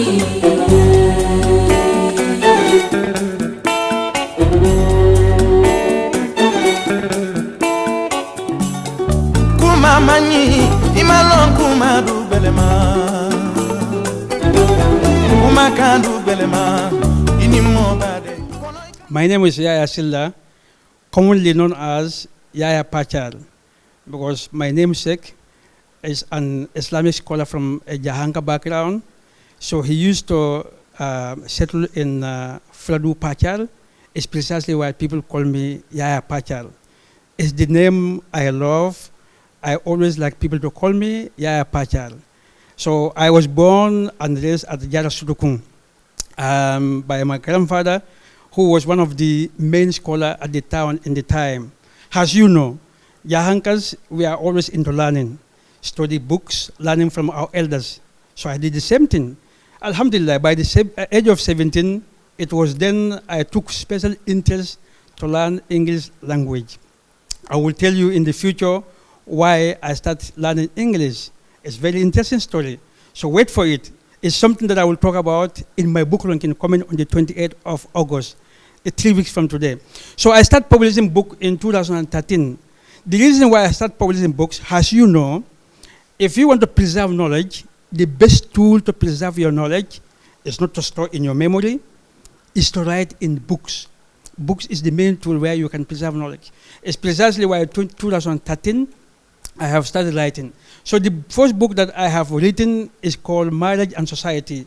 Kumamani imalon kumadu belema kumakandu belema inimo bade. My name is Yaya Silda, commonly known as Yaya Pachal, because my namesake is an Islamic scholar from a Jahanka background. So he used to settle in Fladu Pachal. It's precisely why people call me Yaya Pachal. It's the name I love. I always like people to call me Yaya Pachal. So I was born and raised at Jara Sudukung by my grandfather, who was one of the main scholars at the town in the time. As you know, Jahankas, we are always into learning, study books, learning from our elders. So I did the same thing. Alhamdulillah, by the age of 17, it was then I took special interest to learn English language. I will tell you in the future why I started learning English. It's a very interesting story. So wait for it. It's something that I will talk about in my book ranking coming on the 28th of August, 3 weeks from today. So I started publishing book in 2013. The reason why I started publishing books, as you know, if you want to preserve knowledge, the best tool to preserve your knowledge is not to store in your memory, is to write in books. Books is the main tool where you can preserve knowledge. It's precisely why in 2013, I have started writing. So the first book that I have written is called Marriage and Society.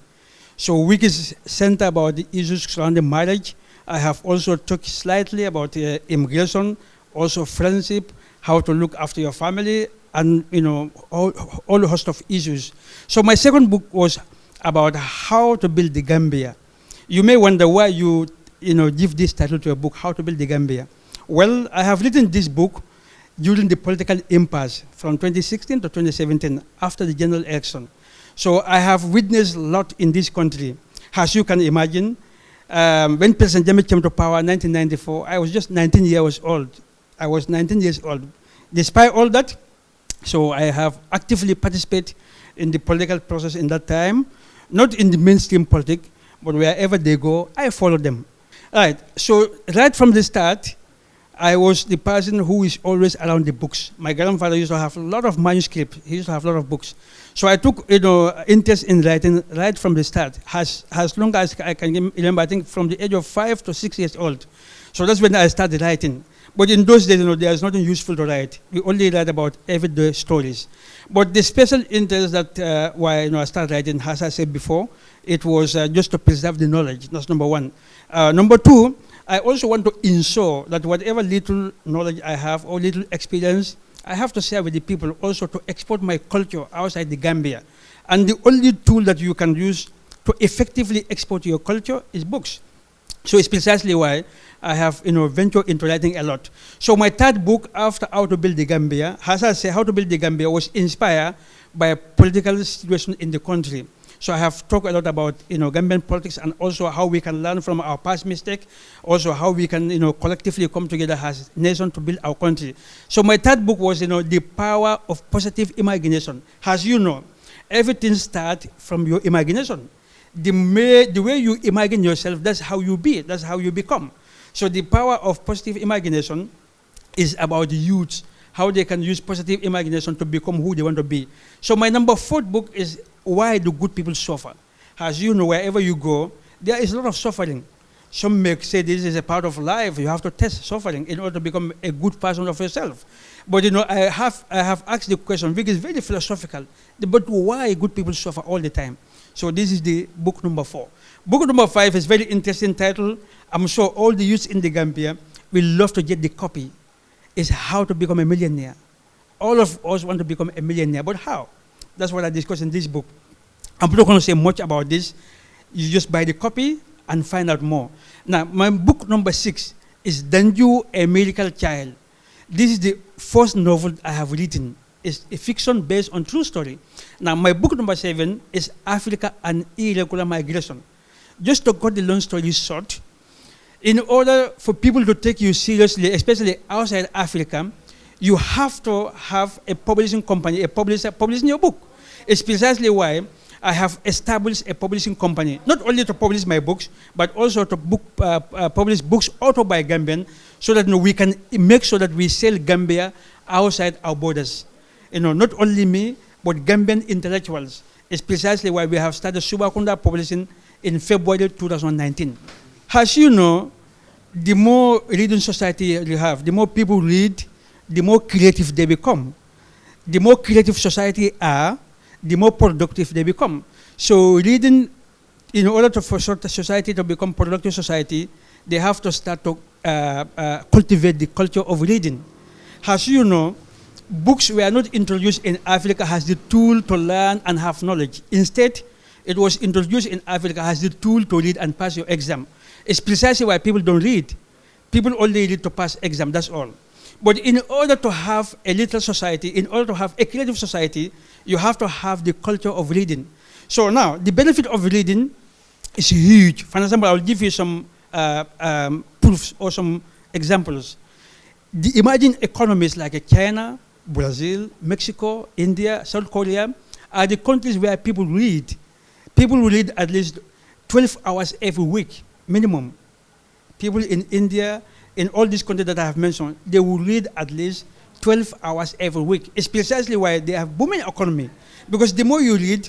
So which is centered about the issues surrounding marriage. I have also talked slightly about immigration, also friendship, how to look after your family, and all a host of issues. So my second book was about how to build the Gambia. You may wonder why you give this title to a book, How to Build the Gambia. Well, I have written this book during the political impasse from 2016 to 2017 after the general election. So I have witnessed a lot in this country. As you can imagine, when President Jammeh came to power in 1994, I was just 19 years old. I was 19 years old. Despite all that, so I have actively participated in the political process in that time, not in the mainstream politics, but wherever they go, I follow them. All right, so right from the start, I was the person who is always around the books. My grandfather used to have a lot of manuscripts. He used to have a lot of books. So I took interest in writing right from the start. As long as I can remember, I think from the age of 5 to 6 years old. So that's when I started writing. But in those days, there's nothing useful to write. We only write about everyday stories. But the special interest that why I started writing, as I said before, it was just to preserve the knowledge. That's number one. Number two, I also want to ensure that whatever little knowledge I have or little experience, I have to share with the people also to export my culture outside the Gambia. And the only tool that you can use to effectively export your culture is books. So it's precisely why I have ventured into writing a lot. So my third book after How to Build the Gambia, as I say, How to Build the Gambia was inspired by a political situation in the country. So I have talked a lot about Gambian politics and also how we can learn from our past mistake, also how we can collectively come together as a nation to build our country. So my third book was the power of positive imagination. As you know, everything starts from your imagination. The way you imagine yourself, that's how you be, that's how you become. So the power of positive imagination is about the youth, how they can use positive imagination to become who they want to be. So my number 4th book is Why Do Good People Suffer? As you know, wherever you go, there is a lot of suffering. Some may say this is a part of life. You have to test suffering in order to become a good person of yourself. But I have asked the question, which is very philosophical, but why good people suffer all the time? So this is the book number 4. Book number 5 is very interesting title. I'm sure all the youths in the Gambia will love to get the copy. It's How to Become a Millionaire. All of us want to become a millionaire, but how? That's what I discuss in this book. I'm not going to say much about this. You just buy the copy and find out more. Now, my book number 6 is Danju, A Miracle Child. This is the first novel I have written. It's a fiction based on true story. Now, my book number 7 is Africa and Irregular Migration. Just to cut the long story short, in order for people to take you seriously, especially outside Africa, you have to have a publishing company, a publisher publishing your book. It's precisely why I have established a publishing company, not only to publish my books, but also to publish books authored by Gambian, so that we can make sure that we sell Gambia outside our borders. Not only me, but Gambian intellectuals. It's precisely why we have started Subakunda Publishing in February 2019. As you know, the more reading society you have, the more people read, the more creative they become. The more creative society are, the more productive they become. So reading, in order for society to become productive society, they have to start to cultivate the culture of reading. As you know, books were not introduced in Africa as the tool to learn and have knowledge. Instead, it was introduced in Africa as the tool to read and pass your exam. It's precisely why people don't read. People only read to pass exam, that's all. But in order to have a literal society, in order to have a creative society, you have to have the culture of reading. So now, the benefit of reading is huge. For example, I'll give you some proofs or some examples. Imagine economies like China, Brazil, Mexico, India, South Korea are the countries where people read. People read at least 12 hours every week, minimum. People in India, in all these countries that I have mentioned, they will read at least 12 hours every week. It's precisely why they have booming economy. Because the more you read,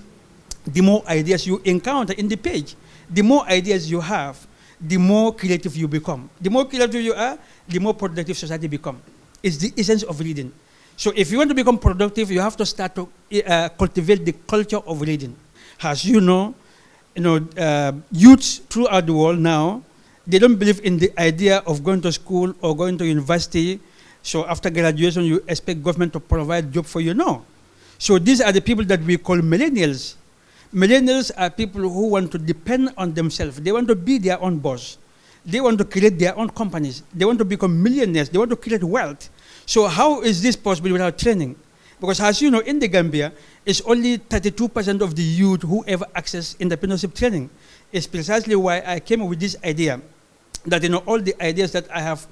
the more ideas you encounter in the page. The more ideas you have, the more creative you become. The more creative you are, the more productive society become. It's the essence of reading. So if you want to become productive, you have to start to cultivate the culture of reading. As you know, youths throughout the world now, they don't believe in the idea of going to school or going to university. So after graduation, you expect government to provide job for you. No. So these are the people that we call millennials. Millennials are people who want to depend on themselves. They want to be their own boss. They want to create their own companies. They want to become millionaires. They want to create wealth. So how is this possible without training? Because as you know, in the Gambia, it's only 32% of the youth who ever access entrepreneurship training. It's precisely why I came up with this idea that all the ideas that I have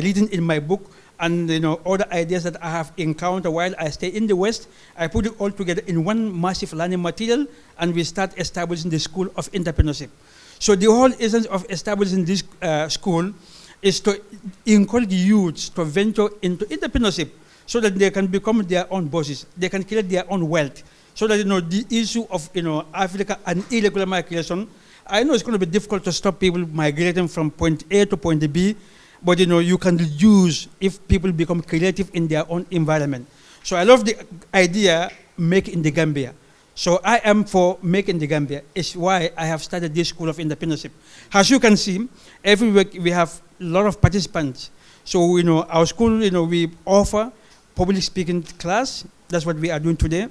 written in my book and all the ideas that I have encountered while I stay in the West, I put it all together in one massive learning material, and we start establishing the School of Entrepreneurship. So the whole essence of establishing this school is to encourage youths to venture into entrepreneurship so that they can become their own bosses. They can create their own wealth. So that the issue of Africa and irregular migration, I know it's going to be difficult to stop people migrating from point A to point B, but you can reduce if people become creative in their own environment. So I love the idea Make in the Gambia. So I am for Make in the Gambia. It's why I have started this School of Entrepreneurship. As you can see, every week we have a lot of participants. So our school, we offer public speaking class. That's what we are doing today.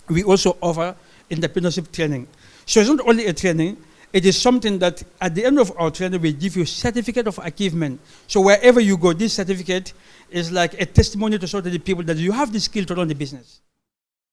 We also offer entrepreneurship training. So it's not only a training, it is something that at the end of our training, we give you a certificate of achievement. So wherever you go, this certificate is like a testimony to show to the people that you have the skill to run the business.